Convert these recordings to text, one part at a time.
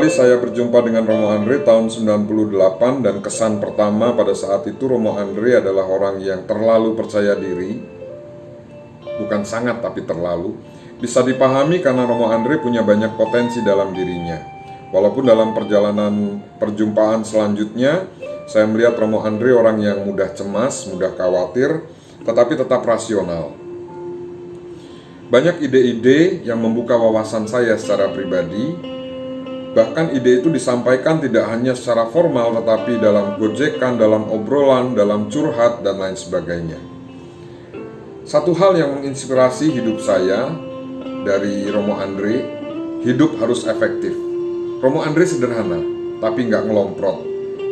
kali saya berjumpa dengan Romo Andre tahun 98 dan kesan pertama pada saat itu Romo Andre adalah orang yang terlalu percaya diri. Bukan sangat tapi terlalu. Bisa dipahami karena Romo Andre punya banyak potensi dalam dirinya. Walaupun dalam perjalanan perjumpaan selanjutnya saya melihat Romo Andre orang yang mudah cemas, mudah khawatir, tetapi tetap rasional. Banyak ide-ide yang membuka wawasan saya secara pribadi. Bahkan ide itu disampaikan tidak hanya secara formal, tetapi dalam gojekan, dalam obrolan, dalam curhat, dan lain sebagainya. Satu hal yang menginspirasi hidup saya dari Romo Andre, hidup harus efektif. Romo Andre sederhana, tapi nggak ngelomprot,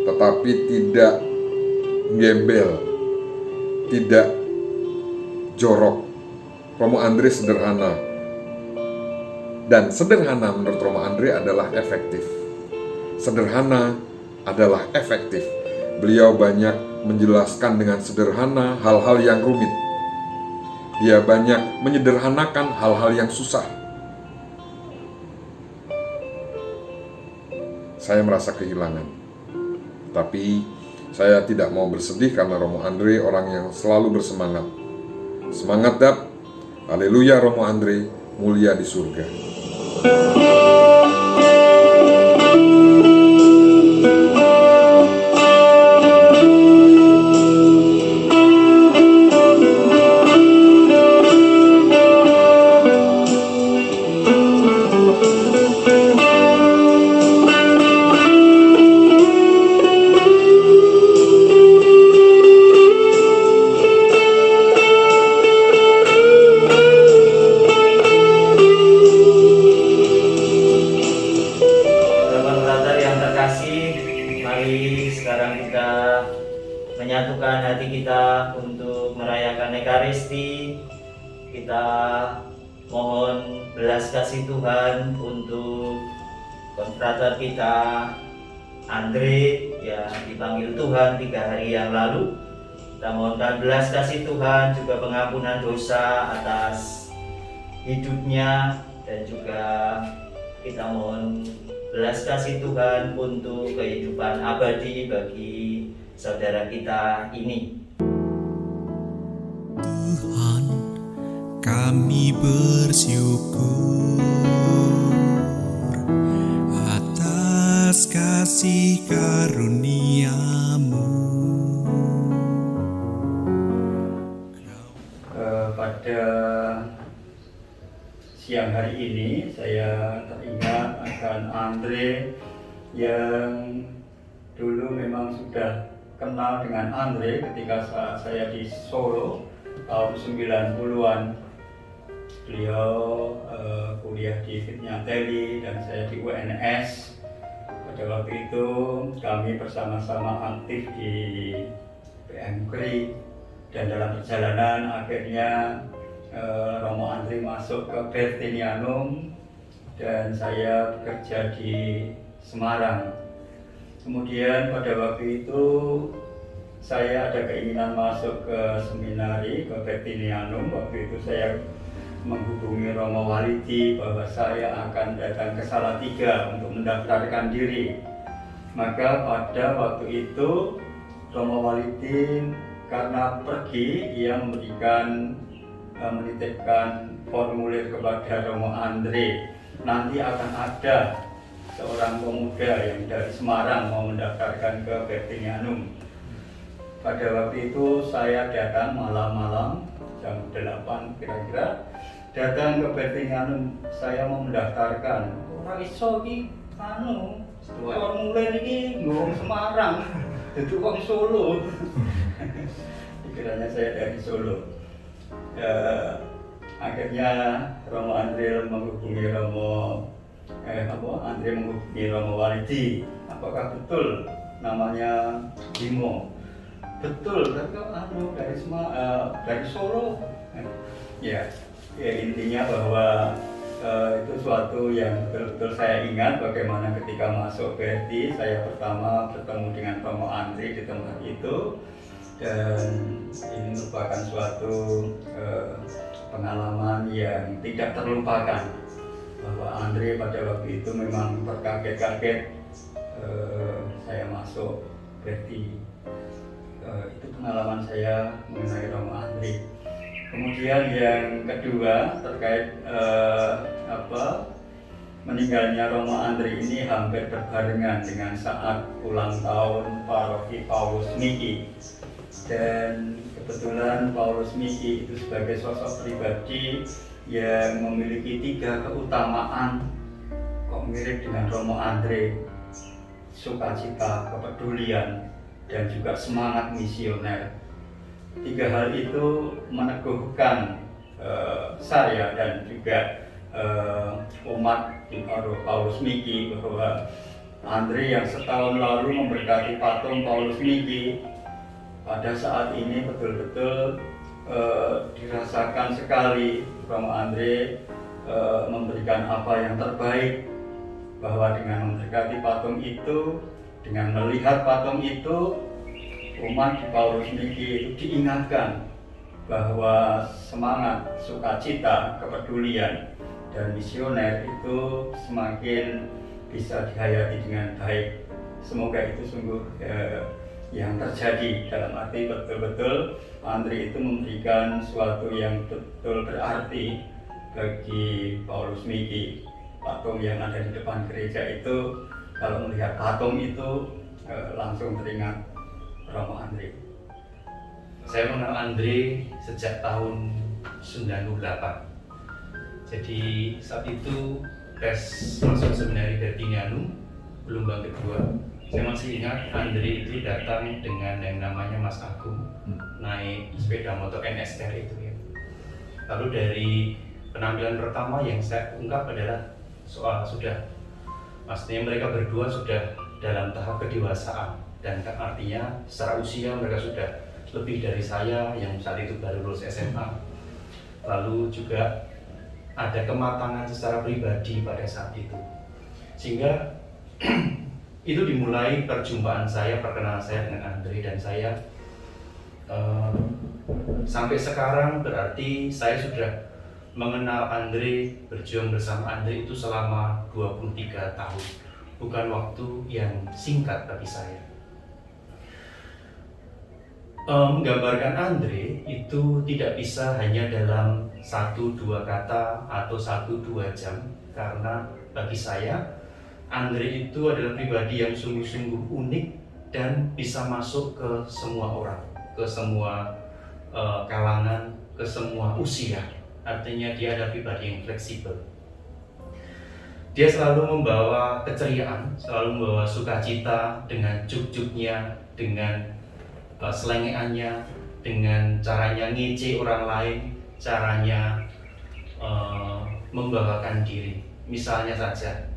tetapi tidak gembel, tidak jorok. Romo Andre sederhana. Dan sederhana menurut Romo Andre adalah efektif. Sederhana adalah efektif. Beliau banyak menjelaskan dengan sederhana hal-hal yang rumit. Dia banyak menyederhanakan hal-hal yang susah. Saya merasa kehilangan. Tapi saya tidak mau bersedih karena Romo Andre orang yang selalu bersemangat. Semangat Dap. Haleluya Romo Andre, mulia di surga. Sekarang kita menyatukan hati kita untuk merayakan Ekaristi. Kita mohon belas kasih Tuhan untuk konfrater kita Andre yang dipanggil Tuhan 3 hari yang lalu. Kita mohonkan belas kasih Tuhan, juga pengampunan dosa atas hidupnya, dan juga kita mohon belas kasih Tuhan untuk kehidupan abadi bagi saudara kita ini. Tuhan, kami bersyukur atas kasih karunia-Mu. Pada siang hari ini saya teringat akan Andre yang dulu memang sudah kenal dengan Andre ketika saat saya di Solo tahun 90-an. Beliau kuliah di Fitnyateli dan saya di UNS. Pada waktu itu kami bersama-sama aktif di PMKRI, dan dalam perjalanan akhirnya Romo Andre masuk ke Bertinianum dan saya bekerja di Semarang. Kemudian pada waktu itu saya ada keinginan masuk ke seminari, ke Bertinianum. Waktu itu saya menghubungi Romo Walidi bahwa saya akan datang ke Salatiga untuk mendaftarkan diri. Maka pada waktu itu Romo Walidi karena pergi, ia menitipkan formulir kepada Romo Andre. Nanti akan ada seorang pemuda yang dari Semarang mau mendaftarkan ke Bertinianum. Pada waktu itu saya datang malam-malam jam 8 kira-kira, datang ke Bertinianum. Saya mau mendaftarkan. Ora iso iki formulir iki nggo Semarang, dadi wong Solo. Dikiranya saya dari Solo. Akhirnya Romo Andre menghubungi Romo Walidi. Apakah betul namanya Bimo? Betul, tapi dari Solo. Ya intinya bahwa itu suatu yang betul-betul saya ingat, bagaimana ketika masuk Berti saya pertama bertemu dengan Romo Andre di tempat itu. Dan ini merupakan suatu pengalaman yang tidak terlupakan, bahwa Andre pada waktu itu memang terkaget-kaget saya masuk. Berarti itu pengalaman saya mengenai Romo Andre. Kemudian yang kedua terkait meninggalnya Romo Andre ini hampir berbarengan dengan saat ulang tahun Paroki Paulus Miki. Dan kebetulan Paulus Miki itu sebagai sosok pribadi yang memiliki 3 keutamaan kok mirip dengan Romo Andre: sukacita, kepedulian, dan juga semangat misioner. 3 hal itu meneguhkan saya dan juga umat di Paulus Miki bahwa Andre yang setahun lalu memberkati patung Paulus Miki pada saat ini betul-betul dirasakan sekali Romo Andre memberikan apa yang terbaik, bahwa dengan memberkati patung itu, dengan melihat patung itu, umat di Paulus Miki itu diingatkan bahwa semangat, sukacita, kepedulian, dan misioner itu semakin bisa dihayati dengan baik. Semoga itu sungguh yang terjadi, dalam arti betul-betul Andre itu memberikan sesuatu yang betul berarti bagi Paulus Miki. Patung yang ada di depan gereja itu, kalau melihat patung itu langsung teringat Romo Andre. Saya mengenal Andre sejak tahun 98. Jadi saat itu tes masuk seminari Bertinianum gelombang kedua. Saya masih ingat Andre itu datang dengan yang namanya Mas Agung, naik sepeda motor NSR itu ya. Lalu dari penampilan pertama yang saya ungkap adalah soal maksudnya mereka berdua sudah dalam tahap kedewasaan, dan artinya secara usia mereka sudah lebih dari saya yang saat itu baru lulus SMA. Lalu juga ada kematangan secara pribadi pada saat itu, sehingga itu dimulai perjumpaan saya, perkenalan saya dengan Andre, dan saya sampai sekarang berarti saya sudah mengenal Andre, berjuang bersama Andre itu selama 23 tahun. Bukan waktu yang singkat bagi saya. Menggambarkan Andre itu tidak bisa hanya dalam 1-2 kata atau 1-2 jam, karena bagi saya Andre itu adalah pribadi yang sungguh-sungguh unik dan bisa masuk ke semua orang, ke semua kalangan, ke semua usia. Artinya dia adalah pribadi yang fleksibel. Dia selalu membawa keceriaan, selalu membawa sukacita dengan juk-juknya, dengan selengeannya, dengan caranya ngece orang lain, caranya membawakan diri. Misalnya saja,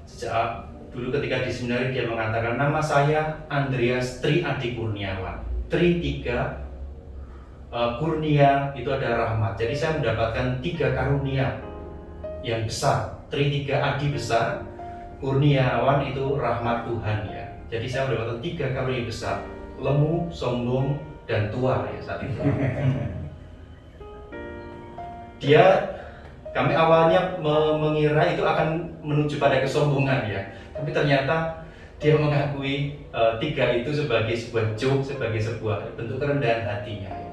sejak dulu ketika di seminari dia mengatakan, nama saya Andreas Tri Adi Kurniawan. Tri 3, Kurnia itu ada rahmat. Jadi saya mendapatkan 3 karunia yang besar. Tri 3 Adi besar, Kurniawan itu rahmat Tuhan ya. Jadi saya mendapatkan 3 karunia besar. Lemu, sombong, dan tua ya saat itu. Kami awalnya mengira itu akan menuju pada kesombongan ya, tapi ternyata dia mengakui 3 itu sebagai sebuah joke, sebagai sebuah bentuk kerendahan hatinya ya.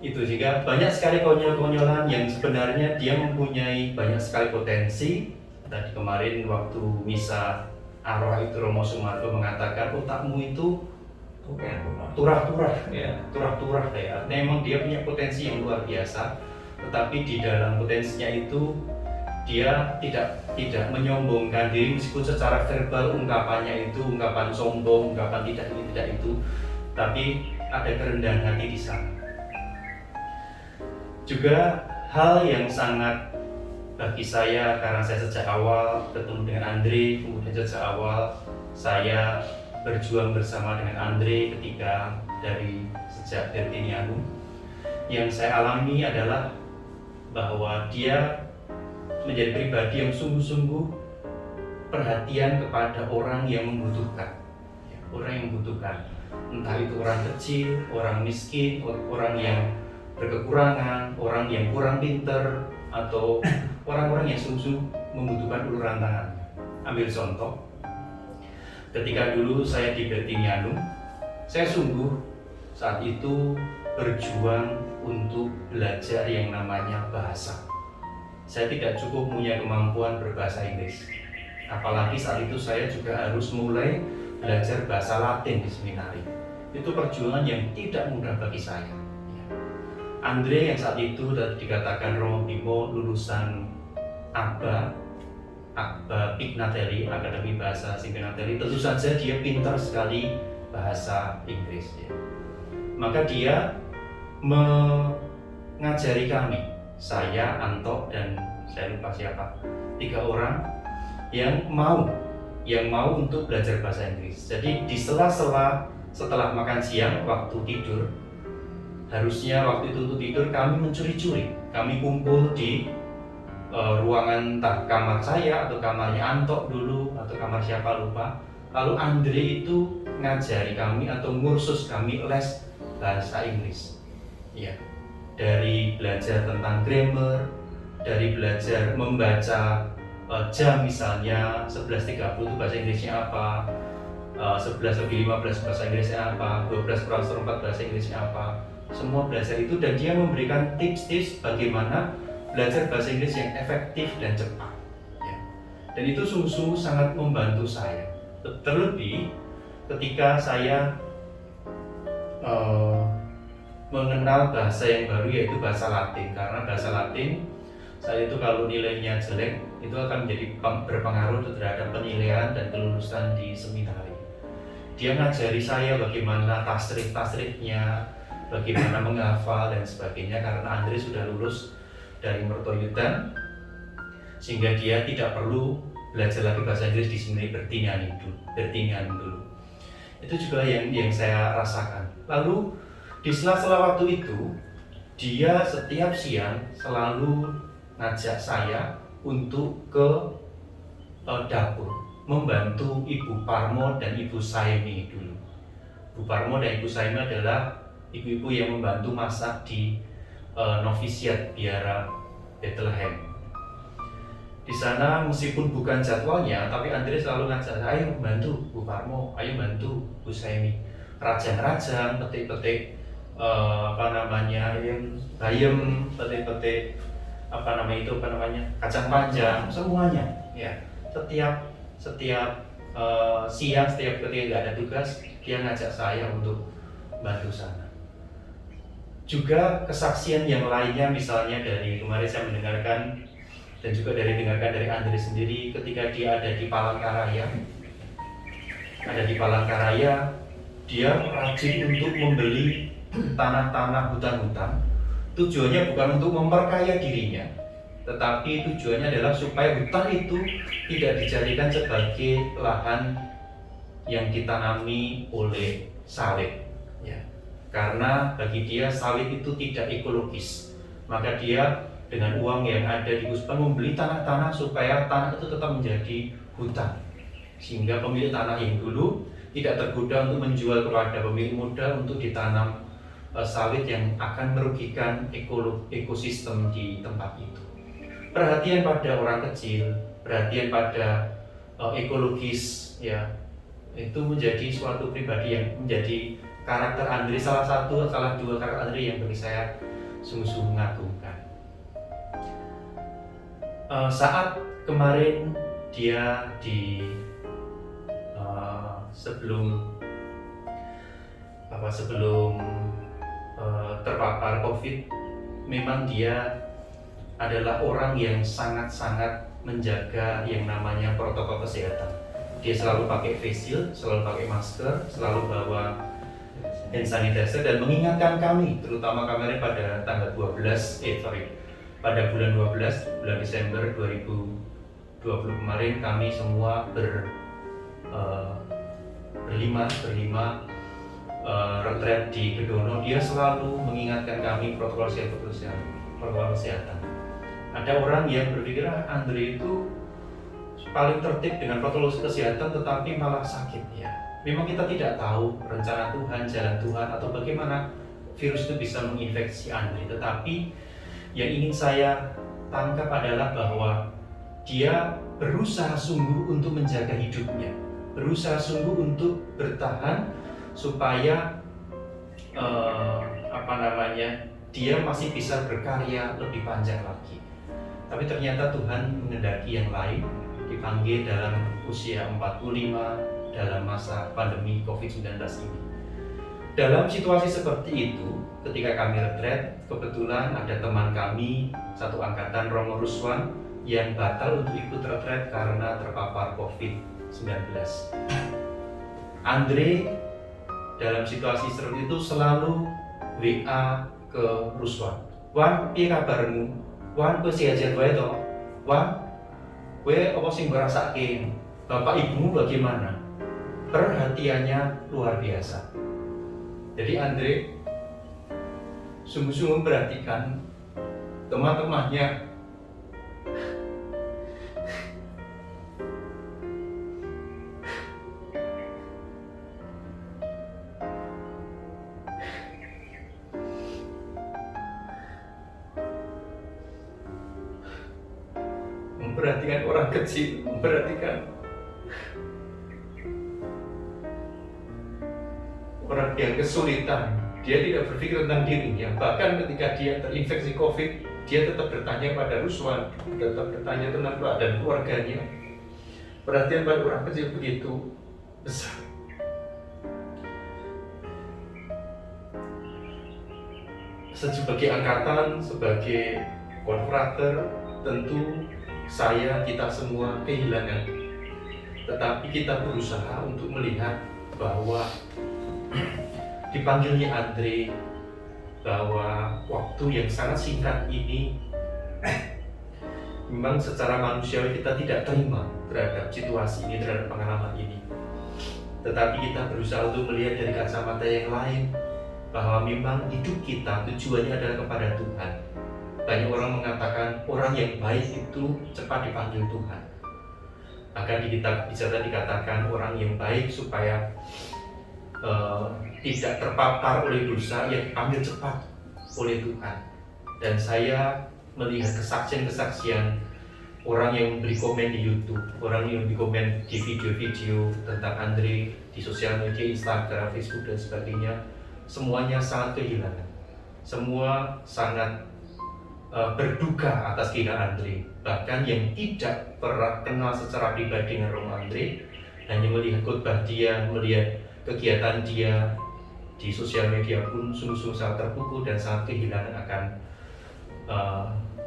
Itu sehingga banyak sekali konyol-konyolan yang sebenarnya dia mempunyai banyak sekali potensi. Tadi kemarin waktu misa arwah itu Romo Sumarto mengatakan otakmu itu turah-turah ya, turah-turah ya. Memang dia punya potensi yang luar biasa, tetapi di dalam potensinya itu dia tidak menyombongkan diri, meskipun secara verbal ungkapannya itu ungkapan sombong, ungkapan tidak ini tidak itu, tapi ada kerendahan hati di sana. Juga hal yang sangat bagi saya, karena saya sejak awal ketemu dengan Andre, kemudian sejak awal saya berjuang bersama dengan Andre ketika dari sejak Bertinianum, yang saya alami adalah bahwa dia menjadi pribadi yang sungguh-sungguh perhatian kepada orang yang membutuhkan, orang yang membutuhkan, entah itu orang kecil, orang miskin, orang yang berkekurangan, orang yang kurang pinter, atau orang-orang yang sungguh membutuhkan uluran tangan. Ambil contoh, ketika dulu saya di Bertinianum, saya sungguh saat itu berjuang untuk belajar yang namanya bahasa. Saya tidak cukup punya kemampuan berbahasa Inggris. Apalagi saat itu saya juga harus mulai belajar bahasa Latin di seminari. Itu perjuangan yang tidak mudah bagi saya. Andre yang saat itu dikatakan Romo Bimo lulusan ABBA Pignatelli, Akademi Bahasa Asing Pignatelli, tentu saja dia pintar sekali bahasa Inggris ya. Maka dia mengajari kami, saya, Anto, dan saya lupa siapa, 3 orang yang mau untuk belajar bahasa Inggris. Jadi di sela-sela setelah makan siang, waktu tidur, harusnya waktu itu untuk tidur kami mencuri-curi, kami kumpul di ruangan entah kamar saya atau kamarnya Anto dulu atau kamar siapa lupa. Lalu Andre itu ngajari kami atau ngursus kami les bahasa Inggris. Ya, dari belajar tentang grammar, dari belajar membaca jam misalnya 11.30 itu bahasa Inggrisnya apa, 11:15 bahasa Inggrisnya apa, 12:4 bahasa Inggrisnya apa. Semua belajar itu dan dia memberikan tips-tips bagaimana belajar bahasa Inggris yang efektif dan cepat. Ya. Dan itu sungguh-sungguh sangat membantu saya. Terlebih ketika saya mengenal bahasa yang baru yaitu bahasa Latin, karena bahasa Latin saya itu kalau nilainya jelek itu akan menjadi berpengaruh terhadap penilaian dan kelulusan di seminari. Dia ngajari saya bagaimana tasrif-tasrifnya, bagaimana menghafal dan sebagainya, karena Andre sudah lulus dari Mertoyudan sehingga dia tidak perlu belajar lagi bahasa Inggris di seminari Bertinianum dulu. Itu juga yang saya rasakan. Lalu di sela-sela waktu itu dia setiap siang selalu ngajak saya untuk ke dapur membantu Ibu Parmo dan Ibu Saimi dulu. Ibu Parmo dan Ibu Saimi adalah ibu-ibu yang membantu masak di novisiat biara Bethlehem. Di sana meskipun bukan jadwalnya, tapi Andre selalu ngajak, ayo bantu Bu Parmo, ayo bantu Bu Saimi, rajang-rajang, petik-petik yang bayam, petik-petik kacang panjang, semuanya. Ya, setiap siang, setiap ketika nggak ada tugas, dia ngajak saya untuk bantu sana. Juga kesaksian yang lainnya, misalnya dari kemarin saya mendengarkan dan juga dengarkan dari Andre sendiri ketika dia ada di Palangkaraya. Dia rajin untuk membeli tanah-tanah hutan-hutan. Tujuannya bukan untuk memperkaya dirinya, tetapi tujuannya adalah supaya hutan itu tidak dijadikan sebagai lahan yang ditanami oleh sawit. Ya. Karena bagi dia sawit itu tidak ekologis, maka dia dengan uang yang ada di Guspan membeli tanah-tanah supaya tanah itu tetap menjadi hutan, sehingga pemilik tanah yang dulu tidak tergoda untuk menjual kepada pemilik muda untuk ditanam sawit yang akan merugikan ekosistem di tempat itu. Perhatian pada orang kecil, perhatian pada ekologis, ya, itu menjadi suatu pribadi yang menjadi karakter Andre, salah dua karakter Andre yang bagi saya sungguh-sungguh mengagumkan. Saat kemarin dia sebelum terpapar COVID, memang dia adalah orang yang sangat-sangat menjaga yang namanya protokol kesehatan. Dia selalu pakai face shield, selalu pakai masker, selalu bawa hand sanitizer dan mengingatkan kami, terutama kemarin pada tanggal pada bulan 12, bulan Desember 2020 kemarin kami semua berlima retret di Gedono. Dia selalu mengingatkan kami protokol kesehatan. Ada orang yang berpikir Andre itu paling tertib dengan protokol kesehatan tetapi malah sakit ya. Memang kita tidak tahu rencana Tuhan, jalan Tuhan, atau bagaimana virus itu bisa menginfeksi Andre. Tetapi yang ingin saya tangkap adalah bahwa dia berusaha sungguh untuk menjaga hidupnya, berusaha sungguh untuk bertahan supaya dia masih bisa berkarya lebih panjang lagi. Tapi ternyata Tuhan menghendaki yang lain, dipanggil dalam usia 45 dalam masa pandemi COVID-19 ini. Dalam situasi seperti itu, ketika kami retret, kebetulan ada teman kami satu angkatan, Romo Ruswan, yang batal untuk ikut retret karena terpapar COVID-19. Andre dalam situasi seperti itu selalu WA ke Ruswan. Wan, piye kabarmu? Wan, kowe sehat wae to? Wan, kowe apa sing ngrasake? Bapak ibumu bagaimana? Perhatiannya luar biasa. Jadi Andre sungguh-sungguh memperhatikan teman-temannya. Memperhatikan orang kecil, memperhatikan orang yang kesulitan. Dia tidak berpikir tentang dirinya. Bahkan ketika dia terinfeksi COVID, dia tetap bertanya pada Ruswan, tetap bertanya tentang keadaan keluarganya. Perhatian pada orang kecil begitu besar. Sebagai angkatan, sebagai konfrater, tentu kita semua kehilangan. Tetapi kita berusaha untuk melihat bahwa dipanggilnya Andre, bahwa waktu yang sangat singkat ini memang secara manusiawi kita tidak terima terhadap situasi ini, terhadap pengalaman ini. Tetapi kita berusaha untuk melihat dari kacamata yang lain, bahwa memang hidup kita tujuannya adalah kepada Tuhan. Banyak orang mengatakan orang yang baik itu cepat dipanggil Tuhan. Bahkan di kitab Izadat dikatakan orang yang baik supaya tidak terpapar oleh dosa yang dipanggil cepat oleh Tuhan. Dan saya melihat kesaksian-kesaksian orang yang memberi komen di YouTube, orang yang memberi komen di video-video tentang Andre di sosial media, Instagram, Facebook dan sebagainya, semuanya sangat kehilangan. Semua sangat berduka atas kehilangan Andre. Bahkan yang tidak pernah kenal secara pribadi dengan Romo Andre, hanya melihat khotbah dia, melihat kegiatan dia di sosial media pun sungguh-sungguh sangat terpukul dan sangat kehilangan akan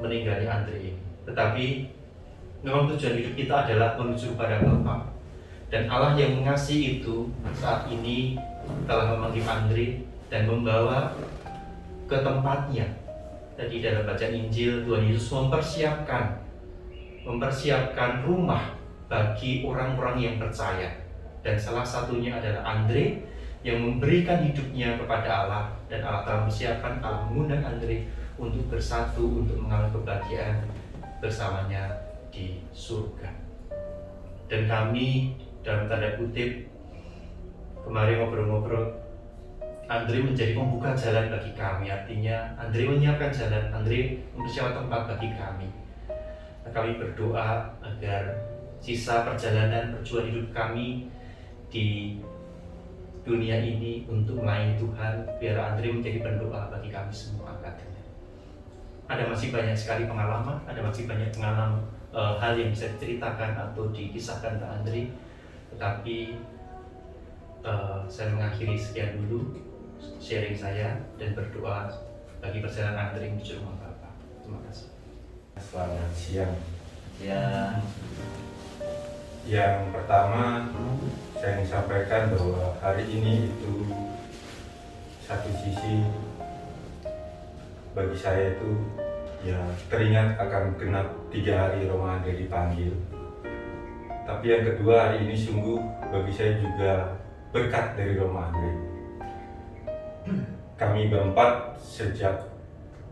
meninggalnya Andre. Tetapi memang tujuan hidup kita adalah menuju kepada Bapa. Dan Allah yang mengasihi itu saat ini telah memanggil Andre dan membawa ke tempatnya. Tadi dalam bacaan Injil, Tuhan Yesus mempersiapkan rumah bagi orang-orang yang percaya. Dan salah satunya adalah Andre yang memberikan hidupnya kepada Allah, dan Allah telah mempersiapkan, Allah mengundang Andre untuk bersatu, untuk mengalami kebahagiaan bersamanya di surga. Dan kami dalam tanda kutip kemarin ngobrol-ngobrol, Andre menjadi pembuka jalan bagi kami. Artinya Andre menyiapkan jalan, Andre mempersiapkan tempat bagi kami. Nah, kami berdoa agar sisa perjalanan perjuangan hidup kami di dunia ini untuk melayani Tuhan, biar Andre menjadi pendoa bagi kami semua angkatannya. Ada masih banyak sekali pengalaman, ada masih banyak pengalaman hal yang bisa diceritakan atau dikisahkan ke Andre. Tetapi saya mengakhiri sekian dulu sharing saya dan berdoa bagi perjalanan Andre menuju rumah Bapa. Terima kasih. Selamat siang. Ya, Yang pertama saya ingin sampaikan bahwa hari ini itu satu sisi bagi saya itu ya teringat akan genap 3 hari Romo Andre dipanggil. Tapi yang kedua, hari ini sungguh bagi saya juga berkat dari Romo Andre. Kami berempat sejak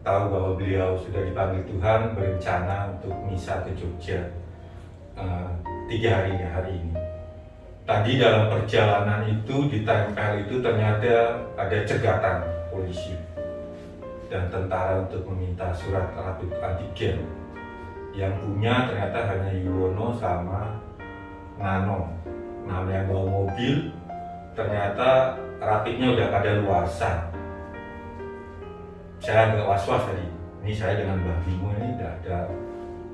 tahu bahwa beliau sudah dipanggil Tuhan berencana untuk misa ke Jogja 3 hari ini. Tadi dalam perjalanan itu di tempel itu ternyata ada cegatan polisi dan tentara untuk meminta surat rapid antigen. Yang punya ternyata hanya Yuwono sama Nano. Nano yang bawa mobil, ternyata rapidnya udah pada luarsa. Saya agak was-was tadi. Ini saya dengan Mbak Bimo ini tidak ada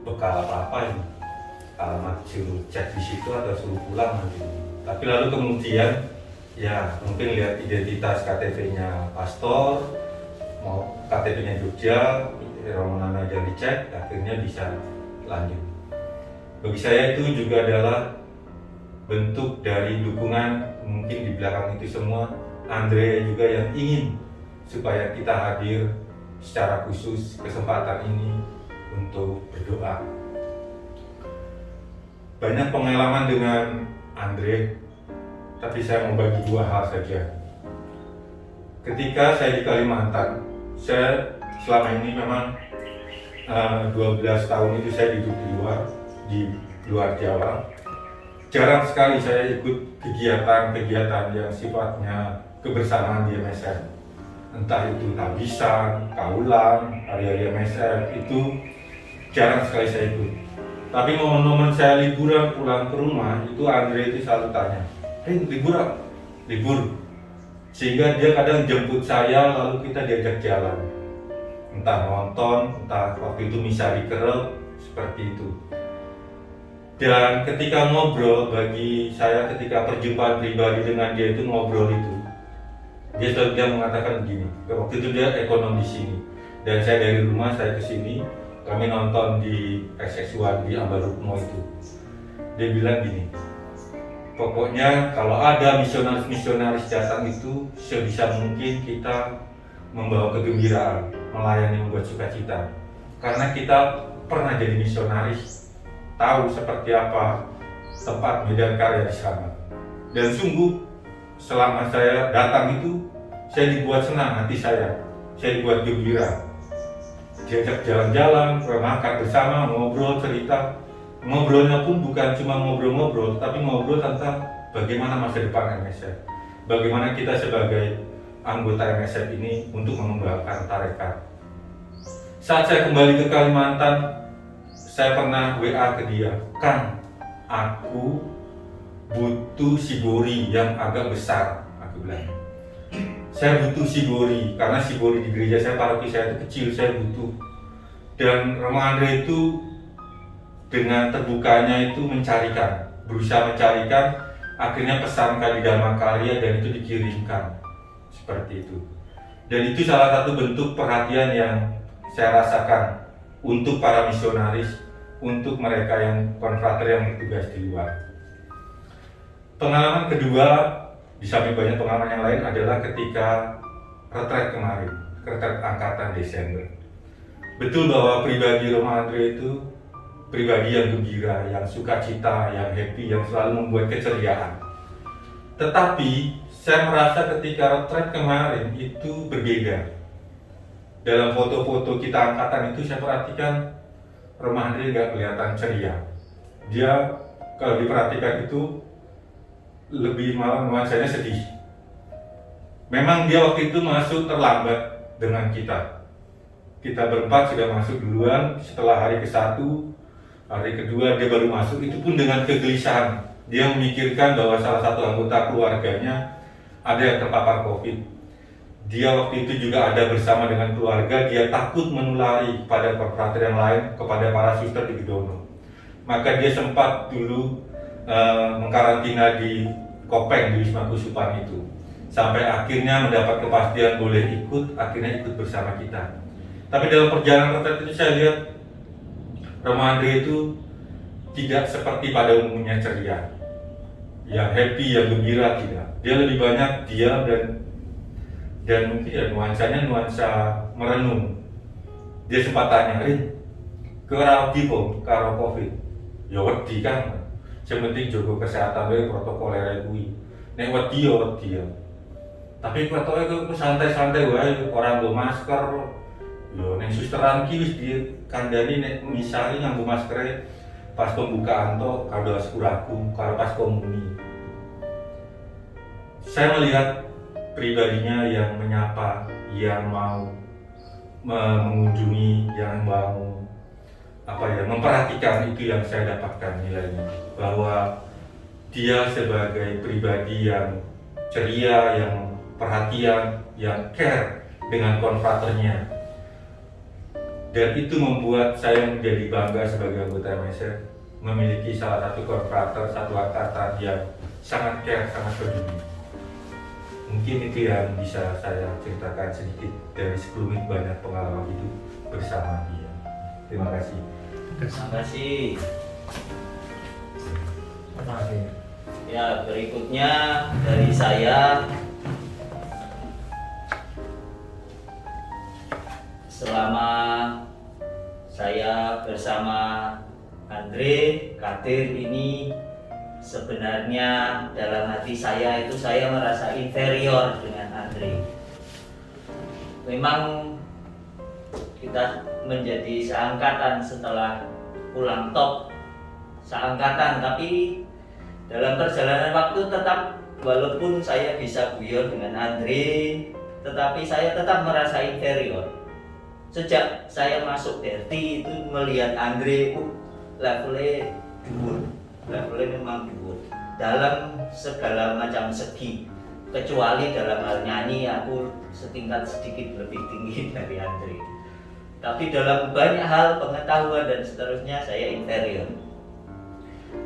bekal apa-apa ini. Alamat suruh cek di situ atau suruh pulang nanti. Tapi lalu kemudian ya mungkin lihat identitas KTP-nya pastor, mau KTP-nya Jogja, rombongan aja dicek, akhirnya bisa lanjut. Bagi saya itu juga adalah bentuk dari dukungan, mungkin di belakang itu semua Andre juga yang ingin supaya kita hadir secara khusus kesempatan ini untuk berdoa. Banyak pengalaman dengan Andre, tapi saya mau bagi dua hal saja. Ketika saya di Kalimantan, saya selama ini memang 12 tahun itu saya hidup di luar Jawa. Jarang sekali saya ikut kegiatan-kegiatan yang sifatnya kebersamaan di MSF. Entah itu tabisan, kaulan, hari-hari MSF, itu jarang sekali saya ikut. Tapi momen-momen saya liburan pulang ke rumah, itu Andre itu selalu tanya, liburan? Libur. Sehingga dia kadang jemput saya, lalu kita diajak jalan. Entah nonton, entah waktu itu misa di Kerep, seperti itu. Dan ketika ngobrol, bagi saya ketika perjumpaan pribadi dengan dia itu ngobrol itu, dia mengatakan begini, waktu itu dia ekonom di sini, dan saya dari rumah saya ke sini, kami nonton di XX1 di Ambarukmo itu. Dia bilang gini, pokoknya kalau ada misionaris-misionaris datang itu sebisa mungkin kita membawa kegembiraan, melayani, membuat sukacita. Karena kita pernah jadi misionaris, tahu seperti apa tempat medan karya di sana. Dan sungguh selama saya datang itu, saya dibuat senang hati saya dibuat gembira. Diajak jalan-jalan, makan bersama, ngobrol, cerita. Ngobrolnya pun bukan cuma ngobrol-ngobrol, tapi ngobrol tentang bagaimana masa depan MSF. Bagaimana kita sebagai anggota MSF ini untuk mengembangkan tarekat. Saat saya kembali ke Kalimantan, saya pernah WA ke dia, Kang, aku butuh sibori yang agak besar, aku bilang. Saya butuh sibori, karena sibori di gereja saya, paroki saya itu kecil, saya butuh. Dan Romo Andre itu dengan terbukanya itu berusaha mencarikan, akhirnya pesan di Dharma Karya dan itu dikirimkan, seperti itu. Dan itu salah satu bentuk perhatian yang saya rasakan untuk para misionaris, untuk mereka yang konfrater yang bertugas di luar. Pengalaman kedua, di samping banyak pengalaman yang lain, adalah ketika retret kemarin, retret angkatan Desember. Betul bahwa pribadi Romo Andre itu pribadi yang gembira, yang sukacita, yang happy, yang selalu membuat keceriaan. Tetapi saya merasa ketika retret kemarin itu berbeda. Dalam foto-foto kita angkatan itu saya perhatikan Romo Andre nggak kelihatan ceria. Dia kalau diperhatikan itu lebih malah nuansanya sedih. Memang dia waktu itu masuk terlambat dengan kita. Kita berempat sudah masuk duluan, setelah hari ke-1, hari kedua dia baru masuk, itu pun dengan kegelisahan. Dia memikirkan bahwa salah satu anggota keluarganya ada yang terpapar COVID. Dia waktu itu juga ada bersama dengan keluarga, dia takut menulari pada konfrater yang lain, kepada para suster di Gedono. Maka dia sempat dulu mengkarantina di Kopeng, di Wisma Kusupan itu. Sampai akhirnya mendapat kepastian boleh ikut, akhirnya ikut bersama kita. Tapi dalam perjalanan retret itu saya lihat Romo Andre itu tidak seperti pada umumnya ceria, yang happy, yang gembira, tidak. Dia lebih banyak diam dan mungkin ya nuansa merenung. Dia sempat tanya, ke Raudi po, karo COVID. Ya wedi kan, yang penting jaga kesehatan we protokoler kuwi. Nek wedi ya wedi ya. Tapi ketoke ku santai-santai wae, ora nggo masker. Yo ning susteran ki wis dikandani nek misale nganggo maskere pas pembukaan to kado askuraku karo pas komuni. Saya melihat pribadinya yang menyapa, yang mau mengunjungi, yang mau memperhatikan itu yang saya dapatkan nilainya, bahwa dia sebagai pribadi yang ceria, yang perhatian, yang care dengan konfraternya, dan itu membuat saya menjadi bangga sebagai anggota MSF memiliki salah satu konfrater, satu angkatan yang sangat care, sangat peduli. Mungkin itu yang bisa saya ceritakan sedikit dari sekelumit banyak pengalaman hidup bersama dia. Terima kasih. Terima kasih. Ya, berikutnya dari saya, selama saya bersama Andre Kadir ini, sebenarnya dalam hati saya itu saya merasa inferior dengan Andre. Memang kita menjadi seangkatan setelah pulang top seangkatan, tapi dalam perjalanan waktu tetap, walaupun saya bisa guyon dengan Andre, tetapi saya tetap merasa inferior. Sejak saya masuk Derti itu melihat Andre, levelnya memang dhuwur dalam segala macam segi, kecuali dalam hal nyanyi aku setingkat sedikit lebih tinggi dari Andre. Tapi dalam banyak hal, pengetahuan dan seterusnya saya inferior.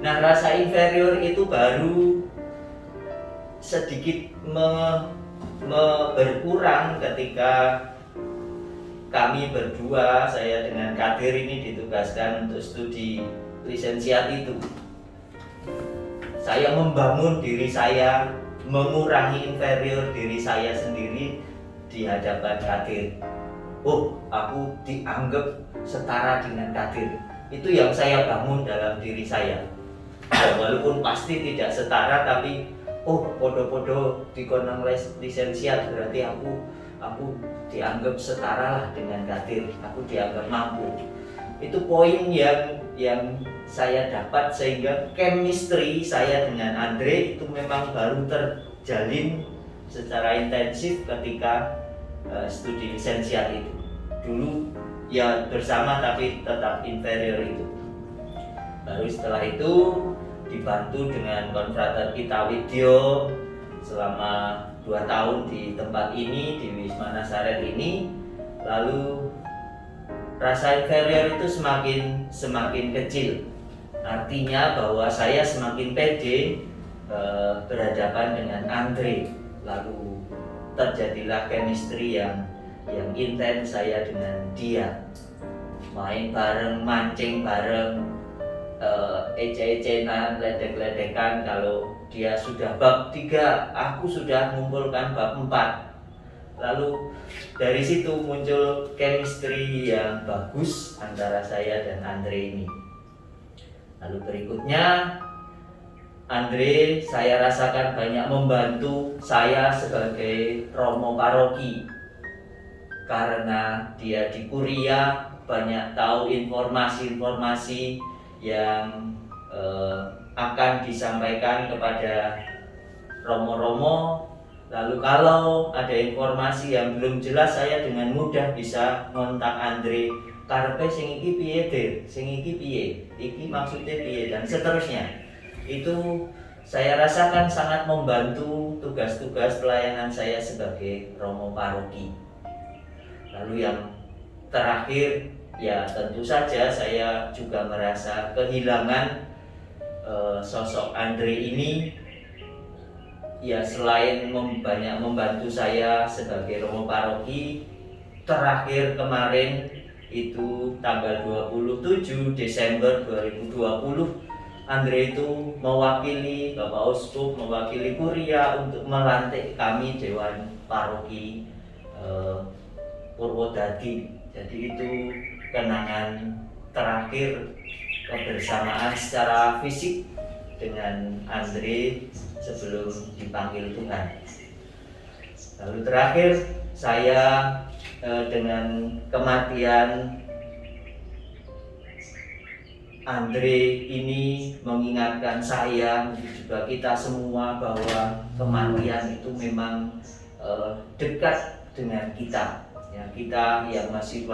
Nah, rasa inferior itu baru sedikit berkurang ketika kami berdua, saya dengan Kadir ini ditugaskan untuk studi lisensiat itu. Saya membangun diri saya, mengurangi inferior diri saya sendiri di hadapan Kadir. Oh, aku dianggap setara dengan Kadir. Itu yang saya bangun dalam diri saya. Ya, walaupun pasti tidak setara, tapi podo-podo di konang lisensiat berarti aku dianggap setara lah dengan Kadir. Aku dianggap mampu. Itu poin yang saya dapat, sehingga chemistry saya dengan Andre itu memang baru terjalin secara intensif ketika studi lisensiat itu. Dulu ya bersama tapi tetap inferior itu. Baru setelah itu dibantu dengan konfrater kita Widyo selama 2 tahun di tempat ini, di Wisma Nazaret ini. Lalu rasa inferior itu semakin kecil. Artinya bahwa saya semakin pede berhadapan dengan Andre. Lalu terjadilah chemistry yang intens saya dengan dia. Main bareng, mancing bareng, ece-ecenan, ledek-ledekan. Kalau dia sudah bab 3, aku sudah mengumpulkan bab 4. Lalu dari situ muncul chemistry yang bagus antara saya dan Andre ini. Lalu berikutnya, Andre saya rasakan banyak membantu saya sebagai romo paroki. Karena dia di Kuria banyak tahu informasi-informasi yang akan disampaikan kepada romo-romo. Lalu kalau ada informasi yang belum jelas, saya dengan mudah bisa ngontak Andre, karepe sing iki piye, Der? Sing iki piye? Iki maksudnya piye? Dan seterusnya. Itu saya rasakan sangat membantu tugas-tugas pelayanan saya sebagai romo paroki. Lalu yang terakhir, ya tentu saja saya juga merasa kehilangan sosok Andre ini. Ya, selain banyak membantu saya sebagai romo paroki, terakhir kemarin itu tanggal 27 Desember 2020, Andre itu mewakili Bapak Uskup, mewakili Kuria untuk melantik kami Dewan Paroki Purwodadi. Jadi itu kenangan terakhir kebersamaan secara fisik dengan Andre sebelum dipanggil Tuhan. Lalu terakhir saya dengan kematian Andre ini mengingatkan saya, juga kita semua, bahwa kematian itu memang dekat dengan kita. Ya, kita yang masih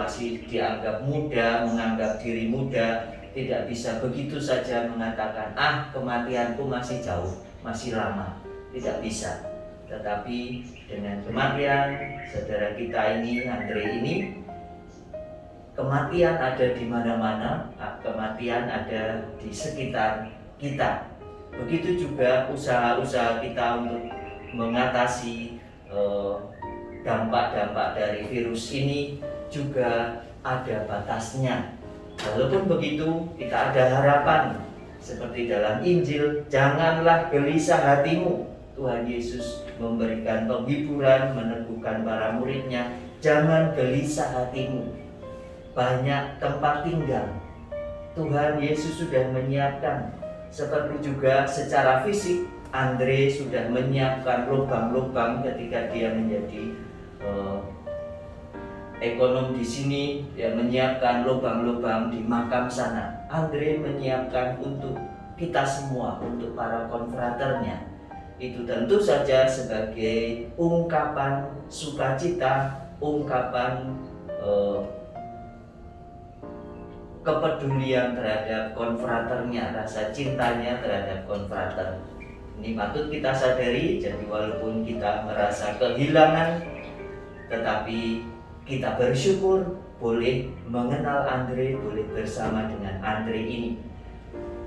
dianggap muda, menganggap diri muda, tidak bisa begitu saja mengatakan, kematianku masih jauh, masih lama. Tidak bisa. Tetapi dengan kematian saudara kita ini, Andre ini, kematian ada di mana-mana, kematian ada di sekitar kita. Begitu juga usaha-usaha kita untuk mengatasi dampak-dampak dari virus ini juga ada batasnya. Walaupun begitu, kita ada harapan seperti dalam Injil, janganlah gelisah hatimu. Tuhan Yesus memberikan penghiburan, meneguhkan para muridnya, jangan gelisah hatimu. Banyak tempat tinggal. Tuhan Yesus sudah menyiapkan. Seperti juga secara fisik, Andre sudah menyiapkan lubang-lubang ketika dia menjadi ekonom di sini. Dia menyiapkan lubang-lubang di makam sana. Andre menyiapkan untuk kita semua, untuk para konfraternya. Itu tentu saja sebagai ungkapan sukacita, ungkapan kepedulian terhadap konfraternya, rasa cintanya terhadap konfrater. Ini patut kita sadari. Jadi walaupun kita merasa kehilangan, tetapi kita bersyukur boleh mengenal Andre, boleh bersama dengan Andre ini.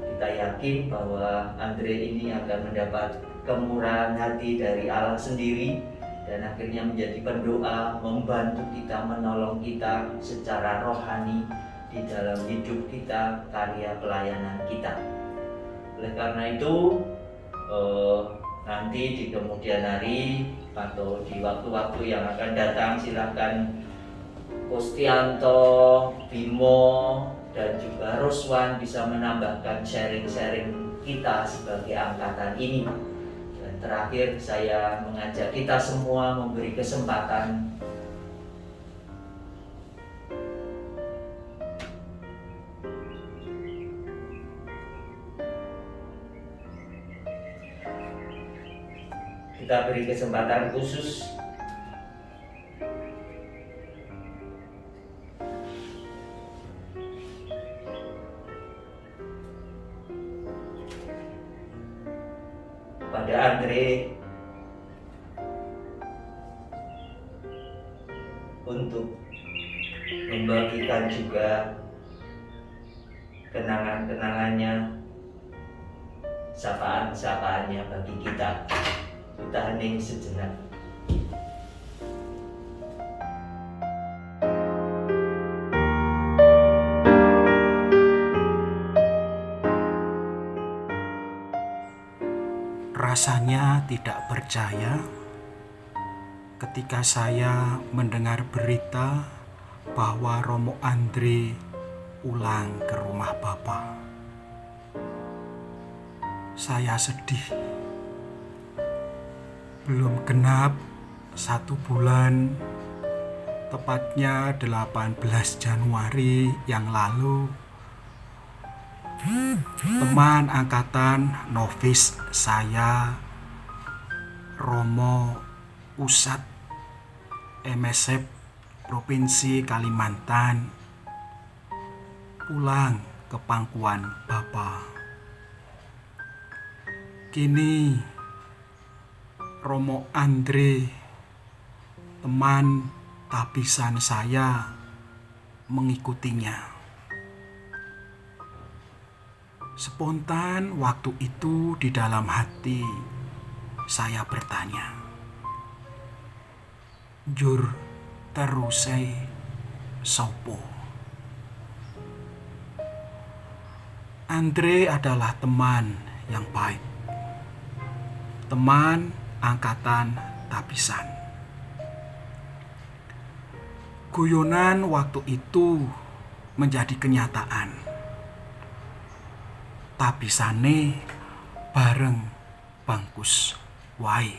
Kita yakin bahwa Andre ini akan mendapat kemurahan hati dari Allah sendiri, dan akhirnya menjadi pendoa, membantu kita, menolong kita secara rohani di dalam hidup kita, karya pelayanan kita. Oleh karena itu, nanti di kemudian hari atau di waktu-waktu yang akan datang, silakan Kostianto, Bimo, dan juga Roswan bisa menambahkan sharing-sharing kita sebagai angkatan ini. Dan terakhir, saya mengajak kita semua memberi kesempatan khusus pada Andre untuk membagikan juga kenangan-kenangannya, sapaan-sapaannya bagi kita. Kita hening sejenak. Rasanya tidak percaya ketika saya mendengar berita bahwa Romo Andre pulang ke rumah Bapa. Saya sedih. Belum genap 1 bulan, tepatnya 18 Januari yang lalu, teman angkatan novis saya, Romo Pusat MSF Provinsi Kalimantan, pulang ke pangkuan Bapa. Kini Romo Andre, teman tabisan saya, mengikutinya. Spontan waktu itu di dalam hati saya bertanya, "Jur terusai sopo?" Andre adalah teman yang baik, teman angkatan tabisan. Guyonan waktu itu menjadi kenyataan. Tabisane bareng bangkus wae.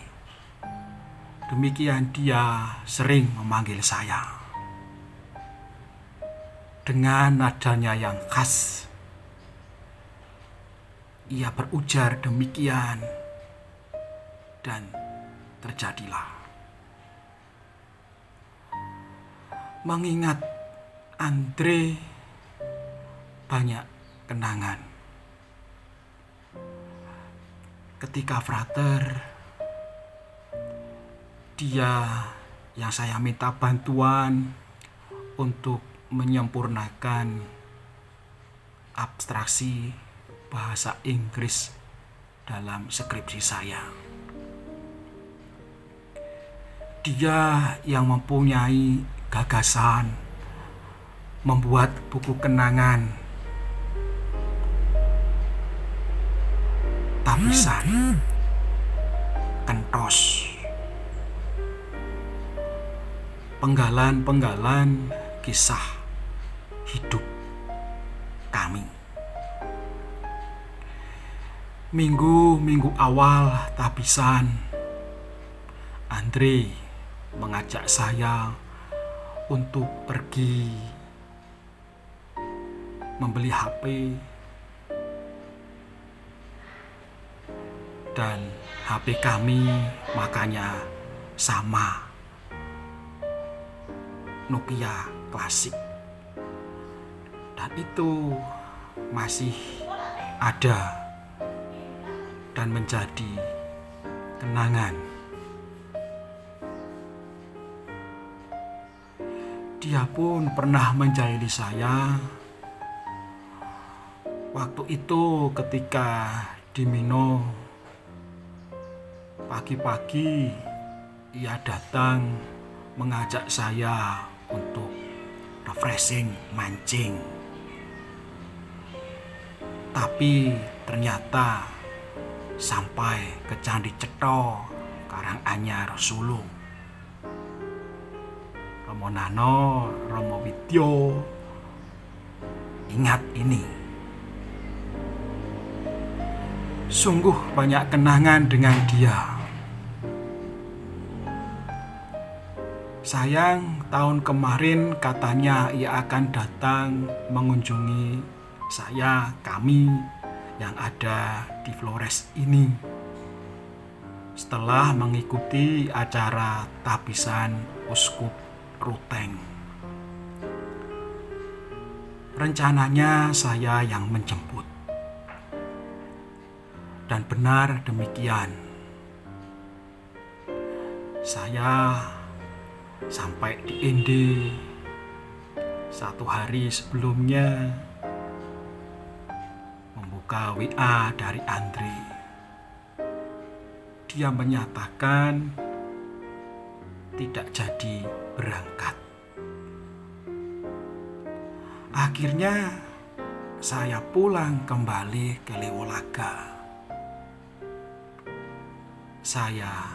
Demikian dia sering memanggil saya. Dengan nadanya yang khas, ia berujar demikian. Dan terjadilah. Mengingat Andre banyak kenangan. Ketika frater, dia yang saya minta bantuan untuk menyempurnakan abstraksi bahasa Inggris dalam skripsi saya. Dia yang mempunyai gagasan membuat buku kenangan tapisan kentos, penggalan-penggalan kisah hidup kami. Minggu-minggu awal tapisan, Andre mengajak saya untuk pergi membeli HP, dan HP kami makanya sama, Nokia klasik, dan itu masih ada dan menjadi kenangan. Dia pun pernah menjahili saya waktu itu ketika di Mino. Pagi-pagi ia datang mengajak saya untuk refreshing, mancing. Tapi ternyata sampai ke Candi Cetha, Karanganyar, Solo. Romo Nano, Romo Widyo, ingat ini. Sungguh banyak kenangan dengan dia. Sayang, tahun kemarin katanya ia akan datang mengunjungi kami yang ada di Flores ini. Setelah mengikuti acara tapisan Uskup Ruteng. Rencananya saya yang menjemput. Dan benar demikian. Saya sampai di Ende 1 hari sebelumnya, membuka WA dari Andre. Dia menyatakan tidak jadi berangkat. Akhirnya saya pulang kembali ke Lewolaga. Saya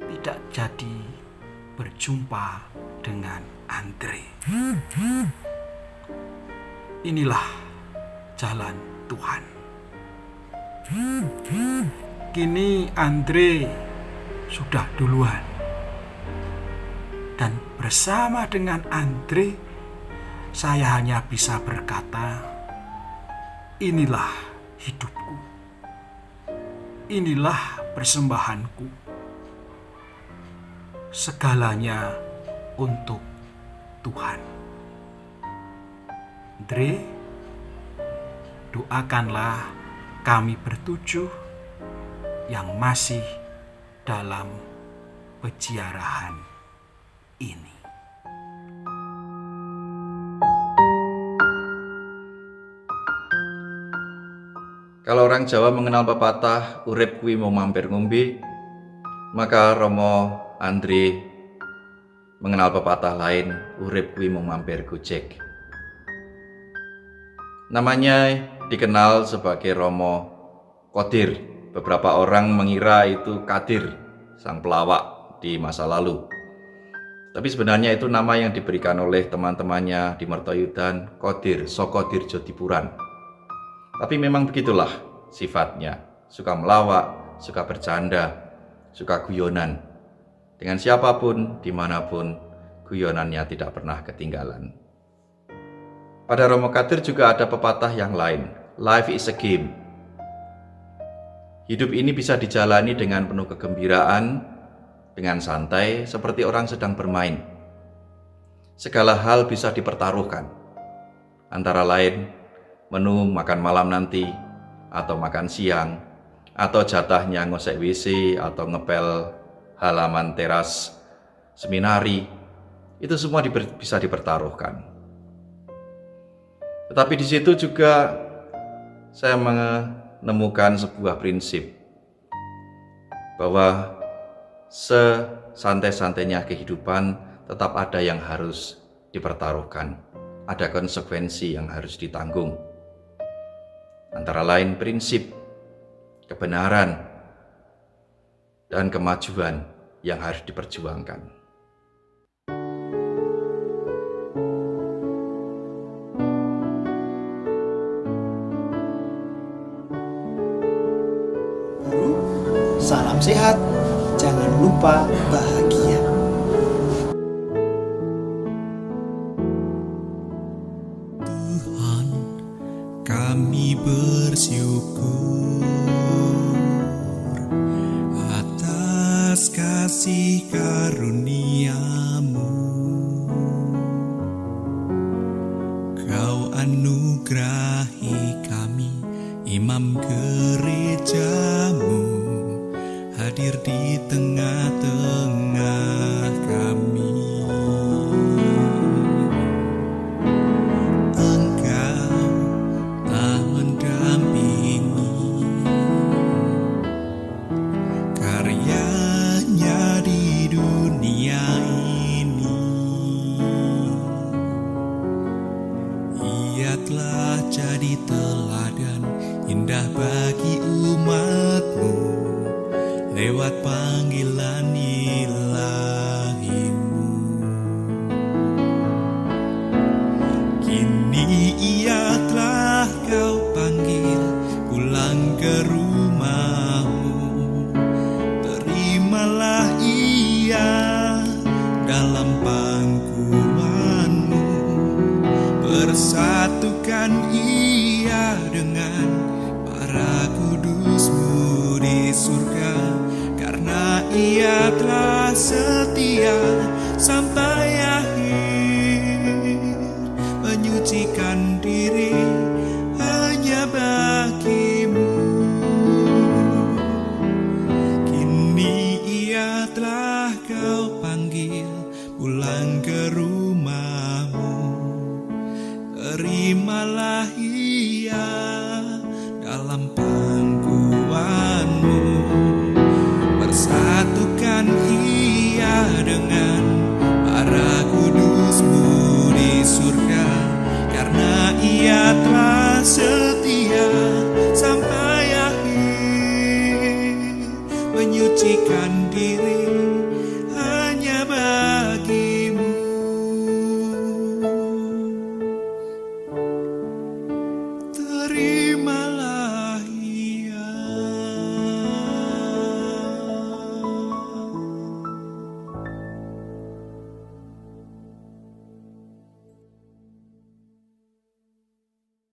tidak jadi berjumpa dengan Andre. Inilah jalan Tuhan. Kini Andre sudah duluan. Dan bersama dengan Andre, saya hanya bisa berkata, inilah hidupku. Inilah persembahanku. Segalanya untuk Tuhan. Andre, doakanlah kami bertujuh yang masih dalam peziarahan ini. Kalau orang Jawa mengenal pepatah urip kuwi mau mampir ngombe, maka Romo Andre mengenal pepatah lain, urip kuwi mau mampir Gojek. Namanya dikenal sebagai Romo Qadir. Beberapa orang mengira itu Kadir, sang pelawak di masa lalu. Tapi sebenarnya itu nama yang diberikan oleh teman-temannya di Mertoyudan, Qadir, Sokodir Jodipuran. Tapi memang begitulah sifatnya, suka melawak, suka bercanda, suka guyonan. Dengan siapapun, dimanapun, guyonannya tidak pernah ketinggalan. Pada Romo Qadir juga ada pepatah yang lain, life is a game. Hidup ini bisa dijalani dengan penuh kegembiraan, dengan santai, seperti orang sedang bermain. segala hal bisa dipertaruhkan. Antara lain menu makan malam nanti, atau makan siang, atau jatahnya ngosek WC, atau ngepel halaman teras seminari. Itu semua bisa dipertaruhkan. Tetapi di situ juga saya menemukan sebuah prinsip bahwa sesantai-santainya kehidupan tetap ada yang harus dipertaruhkan. Ada konsekuensi yang harus ditanggung. Antara lain prinsip, kebenaran, dan kemajuan yang harus diperjuangkan. Salam sehat, jangan lupa bahagia. Tuhan, kami bersyukur atas kasih karunia-Mu. Kau anugerahi kami, imam gereja-Mu, hadir di tengah-tengah kami. Engkau telah mendampingi karyanya di dunia ini. Ia telah jadi teladan indah bagi umat-Mu lewat panggilan ilahi-Mu. Kini ia telah Kau panggil pulang ke rumah-Mu. Terimalah ia dalam pangkuan-Mu. Persatukan ia dengan para kudus-Mu di surga. Karena ia telah setia sampai akhir, menyucikan diri hanya bagi-Mu. Kini ia telah Kau panggil pulang ke rumah-Mu. Terimalah